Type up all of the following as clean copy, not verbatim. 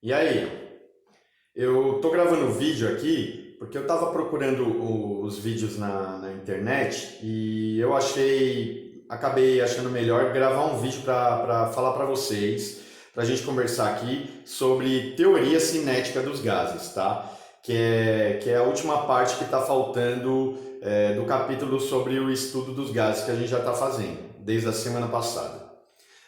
E aí, eu tô gravando o vídeo aqui porque eu tava procurando os vídeos na internet e acabei achando melhor gravar um vídeo para falar para vocês, para a gente conversar aqui sobre teoria cinética dos gases, tá? Que é a última parte que está faltando do capítulo sobre o estudo dos gases que a gente já está fazendo, desde a semana passada.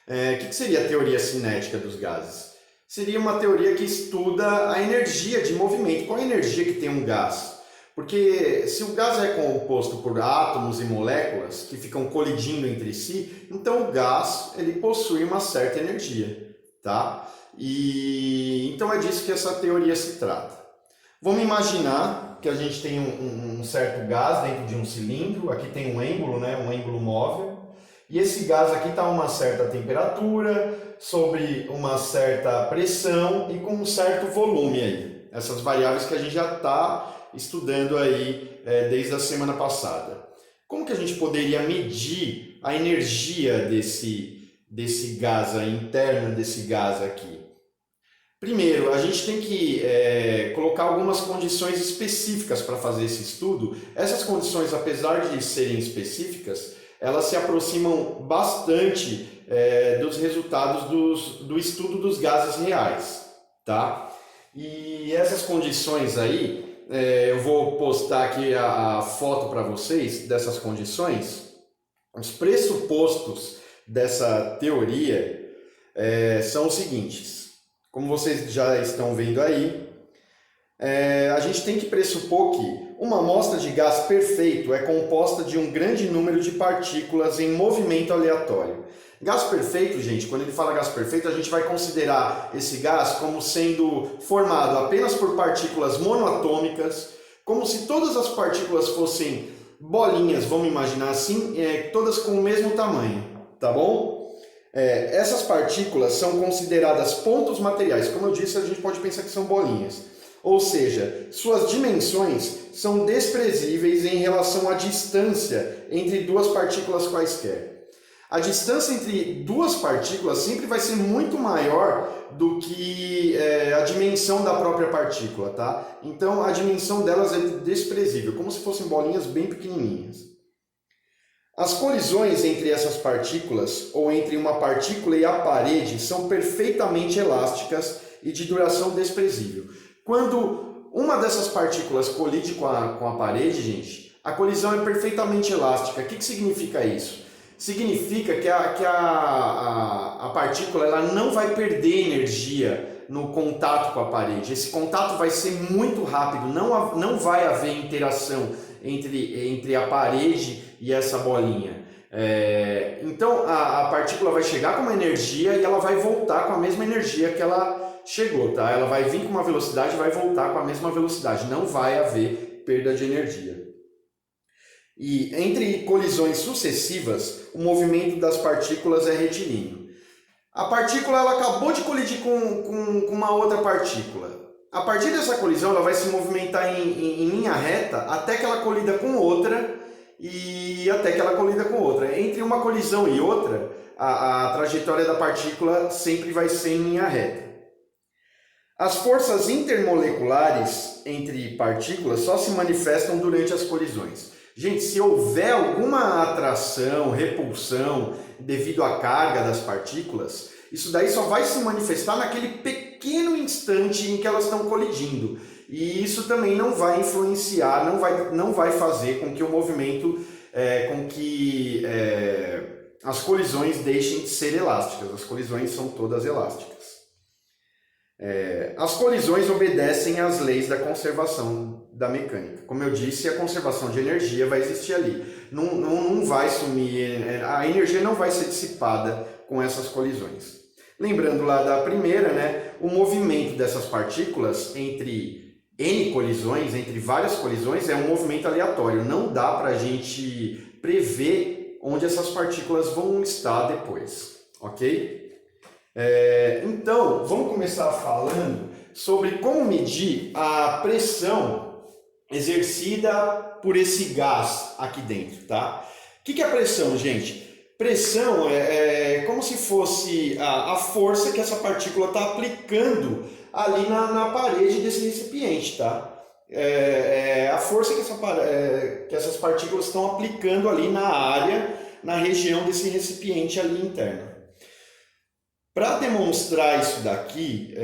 O que seria a teoria cinética dos gases? Seria uma teoria que estuda a energia de movimento. Qual é a energia que tem um gás? Porque se o gás é composto por átomos e moléculas que ficam colidindo entre si, então o gás ele possui uma certa energia, tá? E então é disso que essa teoria se trata. Vamos imaginar que a gente tem um certo gás dentro de um cilindro. Aqui tem um êmbolo, né? Um êmbolo móvel. E esse gás aqui está a uma certa temperatura, sobre uma certa pressão e com um certo volume aí. Essas variáveis que a gente já está estudando aí desde a semana passada. Como que a gente poderia medir a energia desse gás aí, interna desse gás aqui? Primeiro, a gente tem que colocar algumas condições específicas para fazer esse estudo. Essas condições, apesar de serem específicas, elas se aproximam bastante dos resultados do estudo dos gases reais, tá? E essas condições aí, eu vou postar aqui a foto para vocês dessas condições. Os pressupostos dessa teoria são os seguintes. Como vocês já estão vendo aí, a gente tem que pressupor que uma amostra de gás perfeito é composta de um grande número de partículas em movimento aleatório. Gás perfeito, gente, quando ele fala gás perfeito, a gente vai considerar esse gás como sendo formado apenas por partículas monoatômicas, como se todas as partículas fossem bolinhas, vamos imaginar assim, todas com o mesmo tamanho, tá bom? Essas partículas são consideradas pontos materiais. Como eu disse, a gente pode pensar que são bolinhas. Ou seja, suas dimensões são desprezíveis em relação à distância entre duas partículas quaisquer. A distância entre duas partículas sempre vai ser muito maior do que a dimensão da própria partícula, tá? Então a dimensão delas é desprezível, como se fossem bolinhas bem pequenininhas. As colisões entre essas partículas, ou entre uma partícula e a parede, são perfeitamente elásticas e de duração desprezível. Quando uma dessas partículas colide com a parede, gente, a colisão é perfeitamente elástica. O que significa isso? Significa que a partícula ela não vai perder energia no contato com a parede. Esse contato vai ser muito rápido, não vai haver interação entre a parede e essa bolinha. Então a partícula vai chegar com uma energia e ela vai voltar com a mesma energia que ela chegou, tá? Ela vai vir com uma velocidade e vai voltar com a mesma velocidade. Não vai haver perda de energia. E entre colisões sucessivas, o movimento das partículas é retilíneo. A partícula ela acabou de colidir com uma outra partícula. A partir dessa colisão, ela vai se movimentar em linha reta até que ela colida com outra e até que ela colida com outra. Entre uma colisão e outra, a trajetória da partícula sempre vai ser em linha reta. As forças intermoleculares entre partículas só se manifestam durante as colisões. Gente, se houver alguma atração, repulsão devido à carga das partículas, isso daí só vai se manifestar naquele pequeno instante em que elas estão colidindo. E isso também não vai influenciar, não vai fazer com que o movimento, as colisões deixem de ser elásticas. As colisões são todas elásticas. As colisões obedecem às leis da conservação da mecânica. Como eu disse, a conservação de energia vai existir ali. Não vai sumir, a energia não vai ser dissipada com essas colisões. Lembrando lá da primeira, né, o movimento dessas partículas entre N colisões, entre várias colisões, é um movimento aleatório. Não dá para a gente prever onde essas partículas vão estar depois, ok? Então, vamos começar falando sobre como medir a pressão exercida por esse gás aqui dentro, tá? O que é a pressão, gente? Pressão é como se fosse a força que essa partícula está aplicando ali na parede desse recipiente, tá? É a força que essas partículas estão aplicando ali na área, na região desse recipiente ali interno. Para demonstrar isso daqui,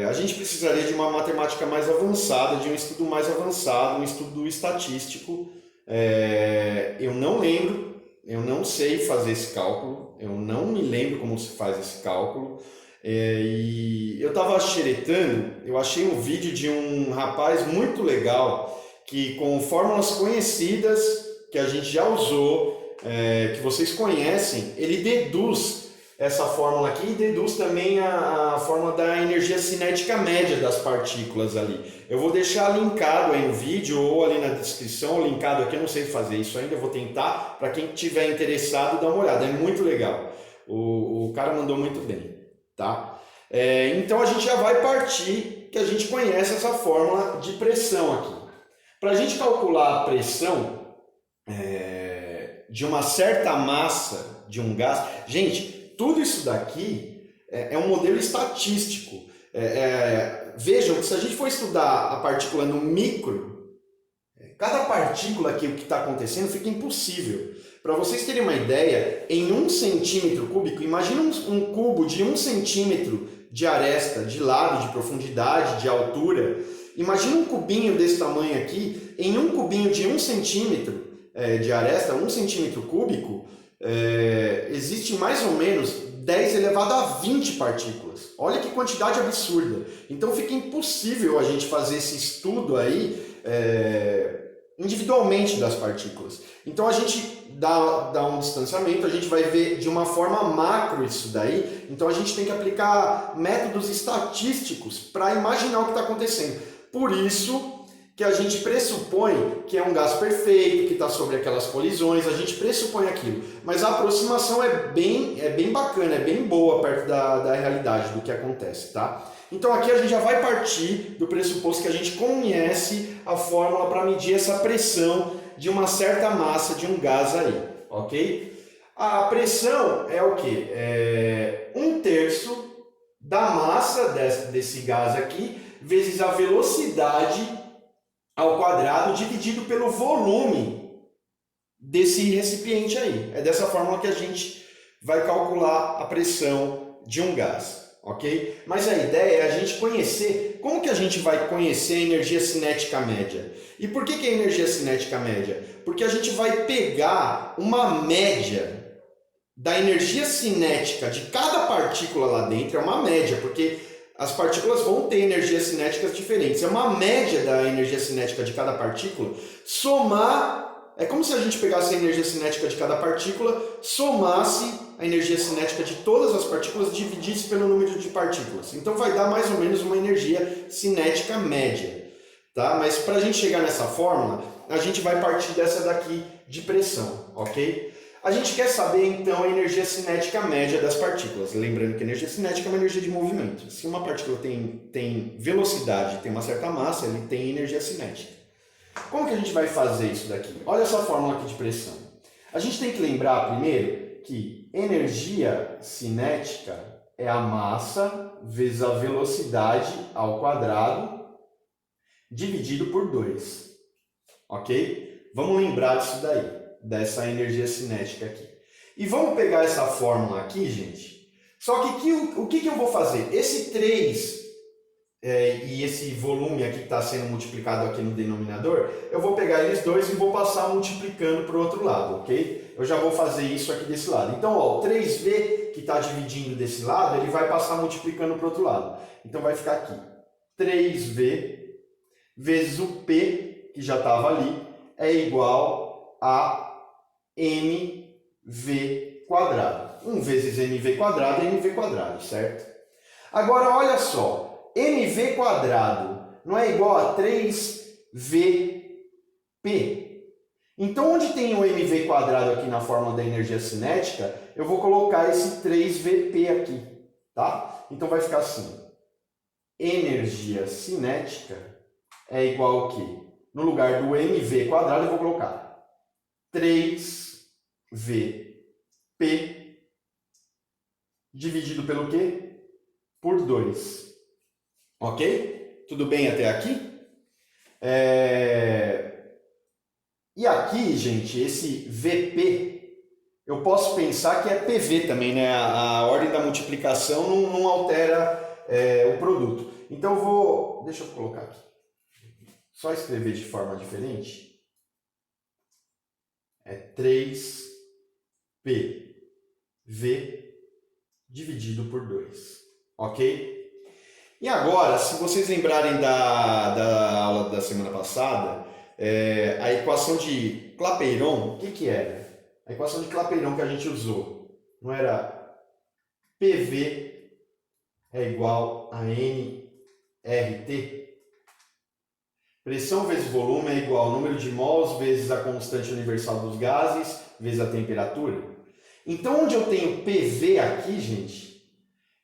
a gente precisaria de uma matemática mais avançada, de um estudo mais avançado, um estudo estatístico. Eu não lembro, eu não sei fazer esse cálculo, eu não me lembro como se faz esse cálculo. E eu estava xeretando, eu achei um vídeo de um rapaz muito legal que com fórmulas conhecidas, que a gente já usou, que vocês conhecem, ele deduz essa fórmula aqui e deduz também a fórmula da energia cinética média das partículas ali. Eu vou deixar linkado aí no vídeo ou ali na descrição, linkado aqui, eu não sei fazer isso ainda, eu vou tentar, para quem tiver interessado, dar uma olhada, é muito legal. O cara mandou muito bem, tá? Então a gente já vai partir que a gente conhece essa fórmula de pressão aqui. Para a gente calcular a pressão de uma certa massa de um gás, gente, tudo isso daqui é um modelo estatístico. Vejam que se a gente for estudar a partícula no micro, cada partícula aqui, o que está acontecendo, fica impossível. Para vocês terem uma ideia, em 1 centímetro cúbico, imagina um cubo de 1 centímetro de aresta, de lado, de profundidade, de altura. Imagina um cubinho desse tamanho aqui, em um cubinho de 1 centímetro de aresta, 1 centímetro cúbico, existe mais ou menos 10 elevado a 20 partículas. Olha que quantidade absurda. Então fica impossível a gente fazer esse estudo aí individualmente das partículas. Então a gente dá um distanciamento, a gente vai ver de uma forma macro isso daí. Então a gente tem que aplicar métodos estatísticos para imaginar o que está acontecendo. Por isso que a gente pressupõe que é um gás perfeito, que está sobre aquelas colisões, a gente pressupõe aquilo. Mas a aproximação é bem bacana, é bem boa perto da realidade, do que acontece, tá? Então aqui a gente já vai partir do pressuposto que a gente conhece a fórmula para medir essa pressão de uma certa massa de um gás aí, ok? A pressão é o quê? 1/3 da massa desse gás aqui, vezes a velocidade ao quadrado dividido pelo volume desse recipiente aí. É dessa forma que a gente vai calcular a pressão de um gás, ok? Mas a ideia é a gente conhecer, como que a gente vai conhecer a energia cinética média? E por que é energia cinética média? Porque a gente vai pegar uma média da energia cinética de cada partícula lá dentro, é uma média, porque as partículas vão ter energias cinéticas diferentes. É uma média da energia cinética de cada partícula. Somar, é como se a gente pegasse a energia cinética de cada partícula, somasse a energia cinética de todas as partículas, dividisse pelo número de partículas. Então vai dar mais ou menos uma energia cinética média. Tá? Mas para a gente chegar nessa fórmula, a gente vai partir dessa daqui de pressão, ok? A gente quer saber, então, a energia cinética média das partículas. Lembrando que a energia cinética é uma energia de movimento. Se uma partícula tem velocidade, tem uma certa massa, ele tem energia cinética. Como que a gente vai fazer isso daqui? Olha essa fórmula aqui de pressão. A gente tem que lembrar, primeiro, que energia cinética é a massa vezes a velocidade ao quadrado dividido por 2. Ok? Vamos lembrar disso daí, dessa energia cinética aqui. E vamos pegar essa fórmula aqui, gente. Só que o que eu vou fazer? Esse 3 e esse volume aqui que está sendo multiplicado aqui no denominador, eu vou pegar eles dois e vou passar multiplicando para o outro lado, ok? Eu já vou fazer isso aqui desse lado. Então, ó, o 3V que está dividindo desse lado, ele vai passar multiplicando para o outro lado. Então vai ficar aqui 3V vezes o P, que já estava ali, é igual a mv quadrado. 1 vezes mv quadrado é mv quadrado, certo? Agora, olha só, mv quadrado não é igual a 3vp? Então, onde tem o mv quadrado aqui na fórmula da energia cinética, eu vou colocar esse 3vp aqui, tá? Então, vai ficar assim, energia cinética é igual ao quê? No lugar do mv quadrado, eu vou colocar 3v P dividido pelo quê? Por 2. Ok? Tudo bem até aqui? E aqui, gente, esse VP, eu posso pensar que é PV também, né? A ordem da multiplicação não altera o produto. Então eu vou, deixa eu colocar aqui, só escrever de forma diferente. É 3PV dividido por 2, ok? E agora, se vocês lembrarem da aula da semana passada, a equação de Clapeyron, o que era? A equação de Clapeyron que a gente usou, não era PV é igual a nRT? Pressão vezes volume é igual ao número de mols vezes a constante universal dos gases vezes a temperatura. Então, onde eu tenho PV aqui, gente,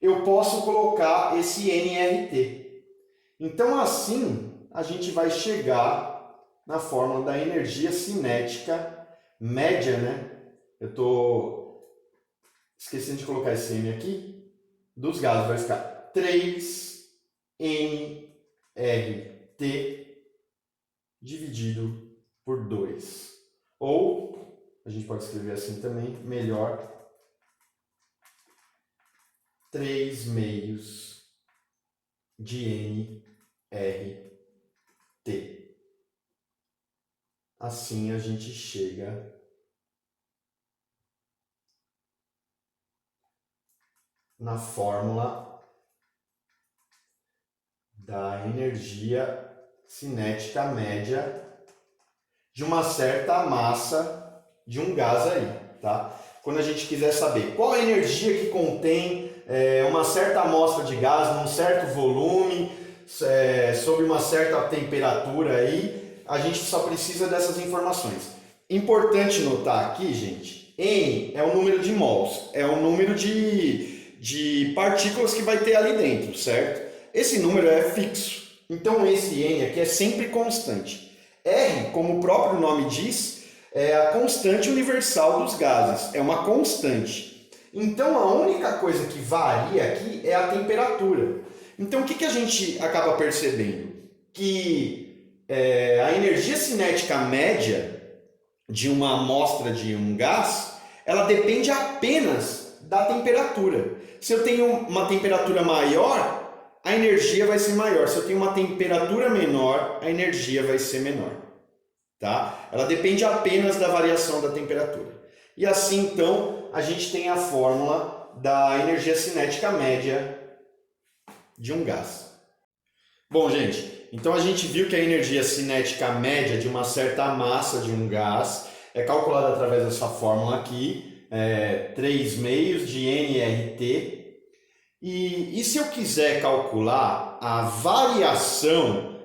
eu posso colocar esse nRT. Então, assim, a gente vai chegar na fórmula da energia cinética média, né? Eu estou esquecendo de colocar esse M aqui. Dos gases vai ficar 3nRT dividido por 2. Ou, a gente pode escrever assim também, melhor, 3 meios de nRT. Assim a gente chega na fórmula da energia cinética média de uma certa massa de um gás aí, tá? Quando a gente quiser saber qual a energia que contém uma certa amostra de gás num certo volume, sob uma certa temperatura aí, a gente só precisa dessas informações. Importante notar aqui, gente, N é o número de mols, é o número de partículas que vai ter ali dentro, certo? Esse número é fixo, então esse N aqui é sempre constante. R, como o próprio nome diz, é a constante universal dos gases, é uma constante. Então a única coisa que varia aqui é a temperatura. Então o que a gente acaba percebendo? Que a energia cinética média de uma amostra de um gás, ela depende apenas da temperatura. Se eu tenho uma temperatura maior, a energia vai ser maior. Se eu tenho uma temperatura menor, a energia vai ser menor. Tá? Ela depende apenas da variação da temperatura. E assim, então, a gente tem a fórmula da energia cinética média de um gás. Bom, gente, então a gente viu que a energia cinética média de uma certa massa de um gás é calculada através dessa fórmula aqui, 3 meios de nRT. E se eu quiser calcular a variação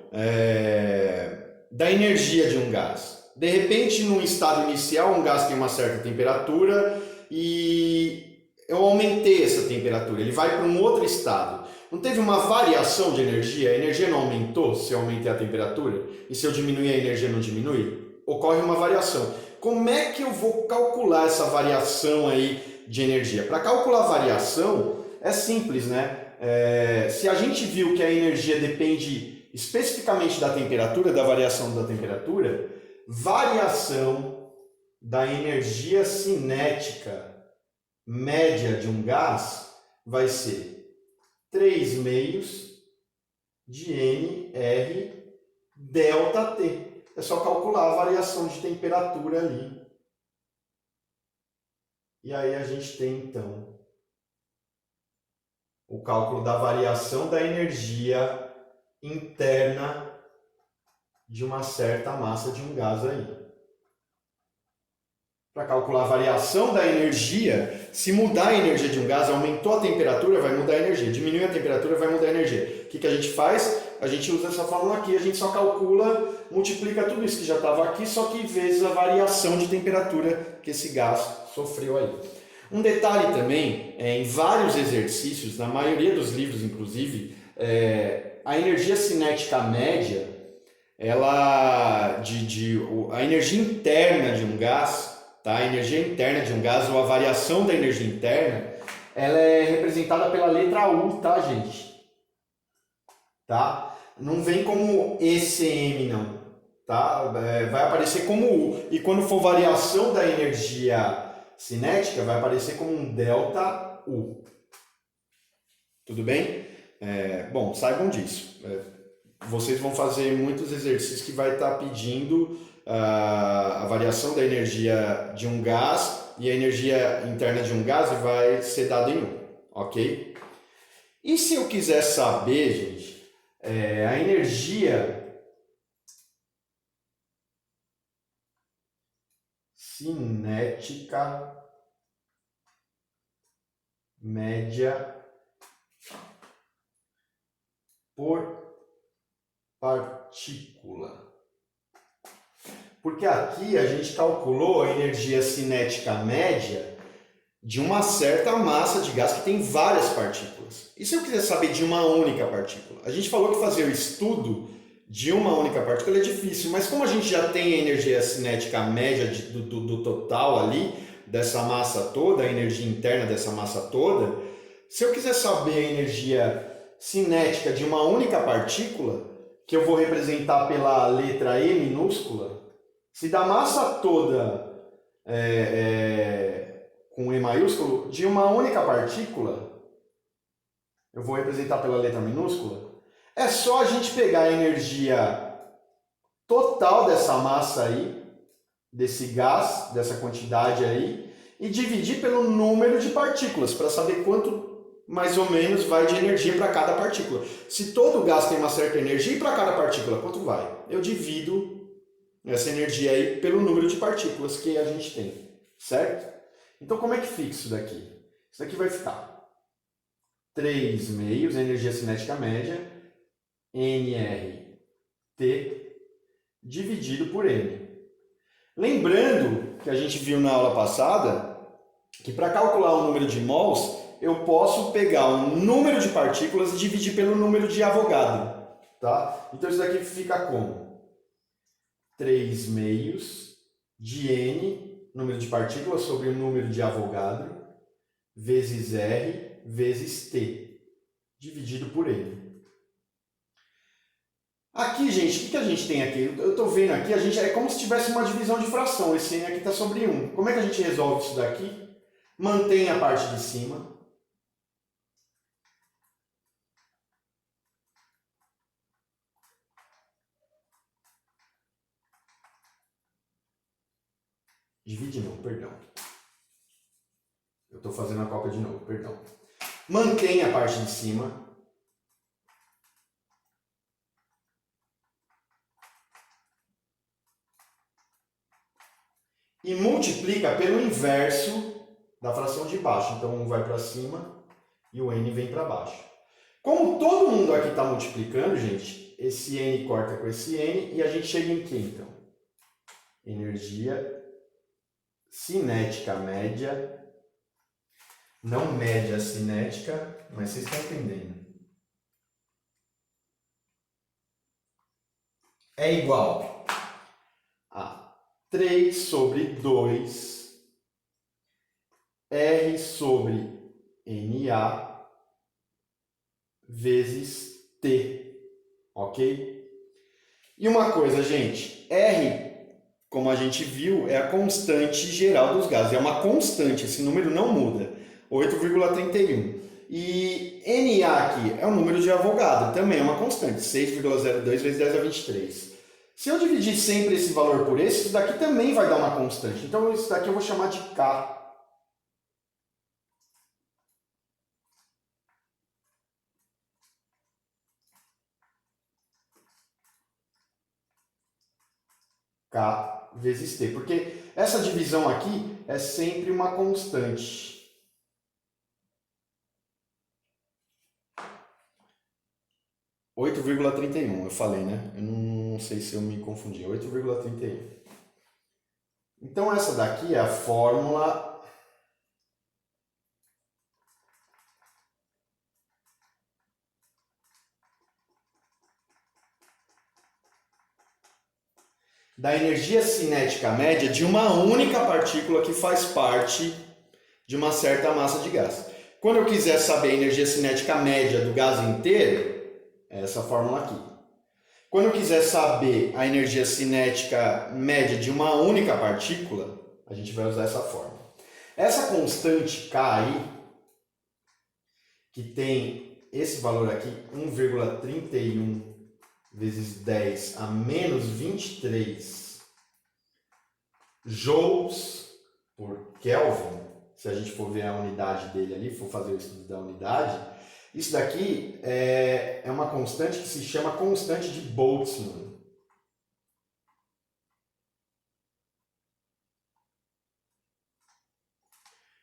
da energia de um gás? De repente, no estado inicial, um gás tem uma certa temperatura e eu aumentei essa temperatura, ele vai para um outro estado. Não teve uma variação de energia? A energia não aumentou se eu aumentei a temperatura? E se eu diminuir a energia não diminui? Ocorre uma variação. Como é que eu vou calcular essa variação aí de energia? Para calcular a variação, é simples, né? Se a gente viu que a energia depende especificamente da temperatura, da variação da temperatura, variação da energia cinética média de um gás vai ser 3 meios de nR ΔT. É só calcular a variação de temperatura ali. E aí a gente tem, então, o cálculo da variação da energia interna de uma certa massa de um gás aí. Para calcular a variação da energia, se mudar a energia de um gás, aumentou a temperatura, vai mudar a energia. Diminuiu a temperatura, vai mudar a energia. O que a gente faz? A gente usa essa fórmula aqui, a gente só calcula, multiplica tudo isso que já estava aqui, só que vezes a variação de temperatura que esse gás sofreu aí. Um detalhe também, em vários exercícios, na maioria dos livros inclusive, a energia cinética média, a energia interna de um gás, tá? A energia interna de um gás, ou a variação da energia interna, ela é representada pela letra U, tá, gente? Tá? Não vem como ECM, não. Tá? Vai aparecer como U. E quando for variação da energia cinética, vai aparecer como um delta U. Tudo bem? Bom, saibam disso. Vocês vão fazer muitos exercícios que vai estar pedindo a variação da energia de um gás e a energia interna de um gás vai ser dada em U, ok? E se eu quiser saber, gente, a energia cinética média por partícula. Porque aqui a gente calculou a energia cinética média de uma certa massa de gás que tem várias partículas. E se eu quiser saber de uma única partícula? A gente falou que fazer o estudo de uma única partícula é difícil, mas como a gente já tem a energia cinética média do total ali, dessa massa toda, a energia interna dessa massa toda, se eu quiser saber a energia cinética de uma única partícula, que eu vou representar pela letra E minúscula, se da massa toda com E maiúsculo, de uma única partícula, eu vou representar pela letra minúscula, é só a gente pegar a energia total dessa massa aí, desse gás, dessa quantidade aí, e dividir pelo número de partículas, para saber quanto mais ou menos vai de energia para cada partícula. Se todo gás tem uma certa energia, e para cada partícula, quanto vai? Eu divido essa energia aí pelo número de partículas que a gente tem, certo? Então como é que fica isso daqui? Isso daqui vai ficar 3 meios, energia cinética média, nRT, dividido por N. Lembrando que a gente viu na aula passada que para calcular o número de mols, eu posso pegar o número de partículas e dividir pelo número de Avogadro. Tá? Então isso daqui fica como 3 meios de N, número de partículas, sobre o número de Avogadro, vezes R, vezes T, dividido por N. Aqui, gente, o que a gente tem aqui? Eu estou vendo aqui, a gente é como se tivesse uma divisão de fração. Esse N aqui está sobre 1. Como é que a gente resolve isso daqui? Mantém a parte de cima. Divide não, perdão. Eu estou fazendo a cópia de novo, perdão. Mantém a parte de cima. E multiplica pelo inverso da fração de baixo. Então, 1 vai para cima e o N vem para baixo. Como todo mundo aqui está multiplicando, gente, esse N corta com esse N e a gente chega em quê, então? Energia cinética média, não média cinética, mas vocês estão entendendo. É igual a 3 sobre 2 R sobre NA vezes T, ok? E uma coisa, gente, R, como a gente viu, é a constante geral dos gases, é uma constante, esse número não muda, 8,31. E NA aqui é o número de Avogadro, também é uma constante, 6,02 vezes 10 a 23. Se eu dividir sempre esse valor por esse, isso daqui também vai dar uma constante. Então, isso daqui eu vou chamar de K. K vezes T. Porque essa divisão aqui é sempre uma constante. Oito vírgula trinta e um, eu falei, né? Eu não sei se eu me confundi. 8,31. Então, essa daqui é a fórmula da energia cinética média de uma única partícula que faz parte de uma certa massa de gás. Quando eu quiser saber a energia cinética média do gás inteiro, é essa fórmula aqui. Quando eu quiser saber a energia cinética média de uma única partícula, a gente vai usar essa fórmula. Essa constante K aí, que tem esse valor aqui, 1,31 vezes 10 a menos 23 joules por Kelvin, se a gente for ver a unidade dele ali, for fazer o estudo da unidade, isso daqui é uma constante que se chama constante de Boltzmann.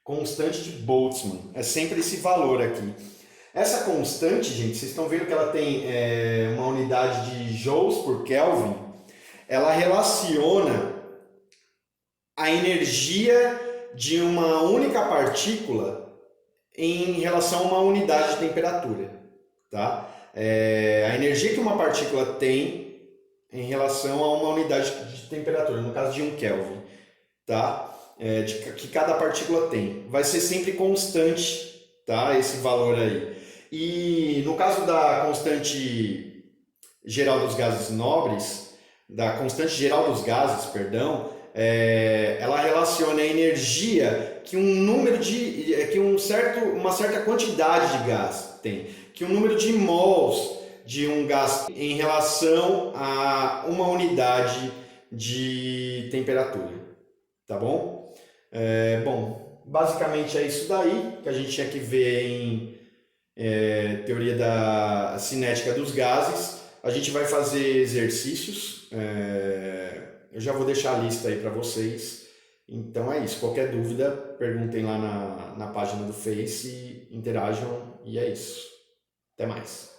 Constante de Boltzmann, é sempre esse valor aqui. Essa constante, gente, vocês estão vendo que ela tem uma unidade de joules por Kelvin, ela relaciona a energia de uma única partícula em relação a uma unidade de temperatura, tá? A energia que uma partícula tem em relação a uma unidade de temperatura, no caso de 1 Kelvin, tá? Que cada partícula tem. Vai ser sempre constante, tá? Esse valor aí. E no caso da constante geral dos gases nobres, da constante geral dos gases, perdão, ela relaciona a energia que uma certa quantidade de gás tem, que um número de mols de um gás em relação a uma unidade de temperatura, tá bom? Bom, basicamente é isso daí que a gente tinha que ver em teoria da cinética dos gases. A gente vai fazer exercícios, eu já vou deixar a lista aí para vocês. Então é isso, qualquer dúvida, perguntem lá na página do Face, interajam e é isso. Até mais.